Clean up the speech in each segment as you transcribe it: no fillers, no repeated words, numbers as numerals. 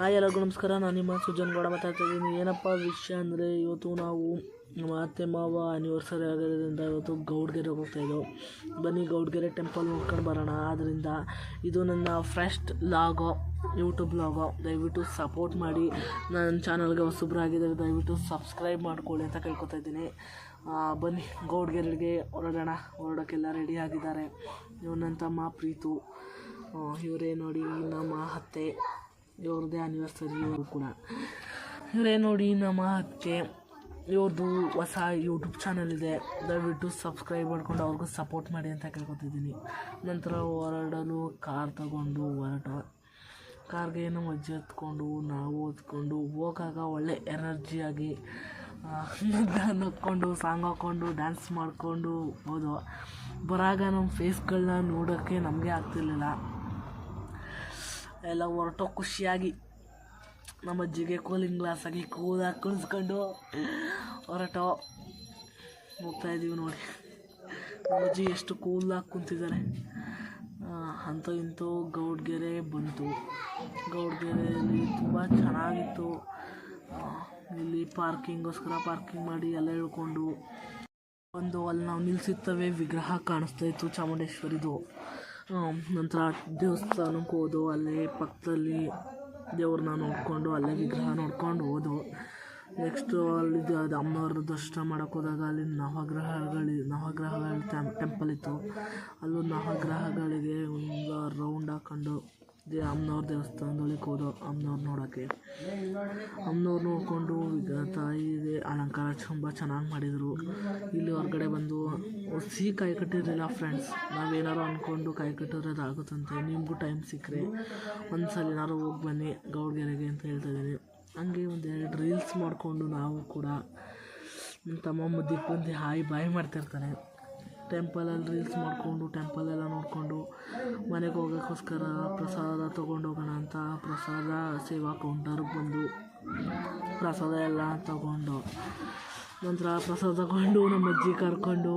Hi ಎಲ್ಲರಿಗೂ ನಮಸ್ಕಾರ. ನಾನು ನಿಮ್ಮ ಸುಜನ್ ಗೌಡ ಮಾತಾಡ್ತಾ ಇದ್ದೀನಿ. ಏನಪ್ಪ ವಿಷಯ ಅಂದರೆ, ಇವತ್ತು ನಾವು ನಮ್ಮ ಅತ್ತೆ ಮಾವ ಆ್ಯನಿವರ್ಸರಿ ಆಗೋದ್ರಿಂದ ಇವತ್ತು ಗೌಡ್ಗೆರೆಗೆ ಹೋಗ್ತಾಯಿದ್ದೆವು. ಬನ್ನಿ ಗೌಡ್ಗೆರೆ ಟೆಂಪಲ್ ನೋಡ್ಕೊಂಡು ಬರೋಣ. ಆದ್ದರಿಂದ ಇದು ನನ್ನ ಫಸ್ಟ್ ಲಾಗೋ, ಯೂಟ್ಯೂಬ್ ಲಾಗೋ. ದಯವಿಟ್ಟು ಸಪೋರ್ಟ್ ಮಾಡಿ. ನನ್ನ ಚಾನಲ್ಗೆ ಹೊಸಬ್ರಾಗಿದ್ದರೆ ದಯವಿಟ್ಟು ಸಬ್ಸ್ಕ್ರೈಬ್ ಮಾಡ್ಕೊಳ್ಳಿ ಅಂತ ಕೇಳ್ಕೊತಾ ಇದ್ದೀನಿ. ಬನ್ನಿ ಗೌಡ್ಗೆರೆಗೆ ಹೊರಡೋಕ್ಕೆಲ್ಲ ರೆಡಿ ಆಗಿದ್ದಾರೆ. ಇವ್ರು ನನ್ನ ತಮ್ಮ ಪ್ರೀತು, ಇವರೇ ನೋಡಿ ನಮ್ಮ ಅತ್ತೆ, ಇವ್ರದ್ದೇ ಆ್ಯನಿವರ್ಸರಿ. ಇವರು ಕೂಡ ಇವರೇ ನೋಡಿ ನಮ್ಮ ಅತ್ತೆ. ಇವ್ರದ್ದು ಹೊಸ ಯೂಟ್ಯೂಬ್ ಚಾನಲ್ ಇದೆ, ದಯವಿಟ್ಟು ಸಬ್ಸ್ಕ್ರೈಬ್ ಮಾಡ್ಕೊಂಡು ಅವ್ರಿಗೂ ಸಪೋರ್ಟ್ ಮಾಡಿ ಅಂತ ಕೇಳ್ಕೊತಿದ್ದೀನಿ. ನಂತರ ಹೊರಡಲು ಕಾರ್ ತಗೊಂಡು ಕಾರ್ಗೆ ನಮ್ಮ ಅಜ್ಜಿ ಹತ್ಕೊಂಡು ನಾವು ಹೊತ್ಕೊಂಡು ಹೋಗಾಗ ಒಳ್ಳೆ ಎನರ್ಜಿಯಾಗಿ ನಕ್ಕೊಂಡು ಸಾಂಗ್ ಹಾಕ್ಕೊಂಡು ಡ್ಯಾನ್ಸ್ ಮಾಡಿಕೊಂಡು ಹೋದೋ. ಬರಾಗ ನಮ್ಮ ಫೇಸ್ಗಳನ್ನ ನೋಡೋಕ್ಕೆ ನಮಗೆ ಆಗ್ತಿರ್ಲಿಲ್ಲ. ಎಲ್ಲ ಹೊರಟೋ ಖುಷಿಯಾಗಿ ನಮ್ಮ ಅಜ್ಜಿಗೆ ಕೂಲಿಂಗ್ ಗ್ಲಾಸಾಗಿ ಕೂಲಾಗಿ ಕುಣಿಸ್ಕೊಂಡು ಹೋಗ್ತಾಯಿದ್ದೀವಿ. ನೋಡಿ ನಮ್ಮ ಅಜ್ಜಿ ಎಷ್ಟು ಕೂಲಾಗಿ ಕುಂತಿದ್ದಾರೆ. ಅಂತೂ ಇಂತೂ ಗೌಡ್ಗೆರೆ ಬಂತು. ಗೌಡ್ಗೆರೆಯಲ್ಲಿ ತುಂಬ ಚೆನ್ನಾಗಿತ್ತು. ಇಲ್ಲಿ ಪಾರ್ಕಿಂಗ್ ಮಾಡಿ ಎಲ್ಲ ಹೇಳ್ಕೊಂಡು ಅಲ್ಲಿ ನಾವು ನಿಲ್ಸಿರ್ತವೆ ವಿಗ್ರಹ ಕಾಣಿಸ್ತಾಯಿತ್ತು ಚಾಮುಂಡೇಶ್ವರಿದು. ನಂತರ ದೇವಸ್ಥಾನಕ್ಕೆ ಹೋದೋ, ಅಲ್ಲೇ ಪಕ್ಕದಲ್ಲಿ ದೇವ್ರನ್ನ ನೋಡಿಕೊಂಡು ಅಲ್ಲೇ ವಿಗ್ರಹ ನೋಡ್ಕೊಂಡು ಹೋದೋ. ನೆಕ್ಸ್ಟು ಅಲ್ಲಿದ್ದು ಅದು ಅಮ್ಮನವ್ರ ದರ್ಶನ ಮಾಡೋಕ್ಕೆ ಹೋದಾಗ ಅಲ್ಲಿ ನವಗ್ರಹಗಳ ಟೆಂಪಲ್ ಇತ್ತು. ಅಲ್ಲೂ ನವಗ್ರಹಗಳಿಗೆ ಒಂದು ರೌಂಡ್ ಹಾಕೊಂಡು ಅಮ್ಮನವ್ರ ದೇವಸ್ಥಾನದೊಳಗೆ ಹೋದೋ. ಅಮ್ಮನವ್ರು ನೋಡೋಕ್ಕೆ ಅಮ್ಮನವ್ರು ನೋಡಿಕೊಂಡು ತಾಯಿಗೆ ಅಲಂಕಾರ ತುಂಬ ಚೆನ್ನಾಗಿ ಮಾಡಿದರು. ಇಲ್ಲಿ ಹೊರಗಡೆ ಬಂದು ಸಿಹಿ ಕಾಯಿ ಕಟ್ಟಿರಲಿಲ್ಲ ಫ್ರೆಂಡ್ಸ್. ನಾವೇನಾರು ಅಂದ್ಕೊಂಡು ಕಾಯಿ ಕಟ್ಟಿದ್ರೆ ಅದಾಗುತ್ತಂತೆ. ನಿಮಗೂ ಟೈಮ್ ಸಿಕ್ಕರೆ ಒಂದು ಸಲ ಏನಾರು ಹೋಗಿ ಬನ್ನಿ ಗೌಡ್ಗೆರೆಗೆ ಅಂತ ಹೇಳ್ತಾಯಿದ್ದೀನಿ. ಹಂಗೆ ಒಂದೆರಡು ರೀಲ್ಸ್ ಮಾಡಿಕೊಂಡು ನಾವು ಕೂಡ ನಮ್ಮ ತಮ್ಮ ಮುದ್ದಿಗೆ ಬಂದು ಹಾಯ್ ಬಾಯ್ ಮಾಡ್ತಿರ್ತಾರೆ. ಟೆಂಪಲಲ್ಲಿ ರೀಲ್ಸ್ ಮಾಡಿಕೊಂಡು ಟೆಂಪಲೆಲ್ಲ ನೋಡಿಕೊಂಡು ಮನೆಗೆ ಹೋಗೋಕ್ಕೋಸ್ಕರ ಪ್ರಸಾದ ತೊಗೊಂಡೋಗೋಣ ಅಂತ ಪ್ರಸಾದ ಸೇವಾ ಕೌಂಟರ್ಗೆ ಬಂದು ಪ್ರಸಾದ ಎಲ್ಲ ತಗೊಂಡು ನಂತರ ಪ್ರಸಾದ ತಗೊಂಡು ನಮ್ಮ ಅಜ್ಜಿ ಕರ್ಕೊಂಡು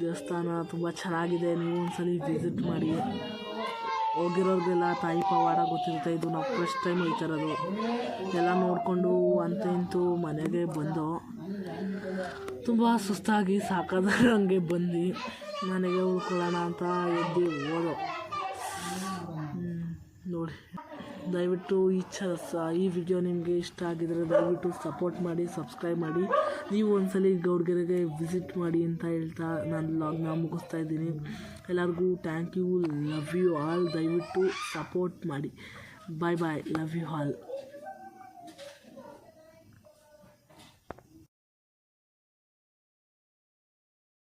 ದೇವಸ್ಥಾನ ತುಂಬ ಚೆನ್ನಾಗಿದೆ. ನೀವು ಒಂದ್ಸಲಿ ವಿಸಿಟ್ ಮಾಡಿ. ಹೋಗಿರೋರಿಗೆಲ್ಲ ತಾಯಿ ಪವಾಡ ಗೊತ್ತಿರುತ್ತೆ. ಇದು ನಾವು ಫಸ್ಟ್ ಟೈಮ್ ಹೋಗ್ತಾ ಇರೋದು. ಎಲ್ಲ ನೋಡಿಕೊಂಡು ಅಂತ ಇಂತೂ ಮನೆಗೆ ಬಂದು ತುಂಬ ಸುಸ್ತಾಗಿ ಸಾಕಾದಂಗೆ ಬಂದು ಮನೆಗೆ ಉಳ್ಕೊಳ್ಳೋಣ ಅಂತ ಎದ್ದು ಹೋದೋ. ನೋಡಿ ದಯವಿಟ್ಟು ಈ ವಿಡಿಯೋ ನಿಮಗೆ ಇಷ್ಟ ಆಗಿದರೆ ದಯವಿಟ್ಟು ಸಪೋರ್ಟ್ ಮಾಡಿ, ಸಬ್ಸ್ಕ್ರೈಬ್ ಮಾಡಿ. ನೀವು ಒಂದ್ಸಲಿ ಗೌಡ್ಗೆರೆಗೆ ವಿಸಿಟ್ ಮಾಡಿ ಅಂತ ಹೇಳ್ತಾ ನಾನು ವ್ಲಾಗ್ನ ಮುಗಿಸ್ತಾ ಇದ್ದೀನಿ. ಎಲ್ಲರಿಗೂ thank you, love you all. ದಯವಿಟ್ಟು ಸಪೋರ್ಟ್ ಮಾಡಿ. Bye bye, love you all.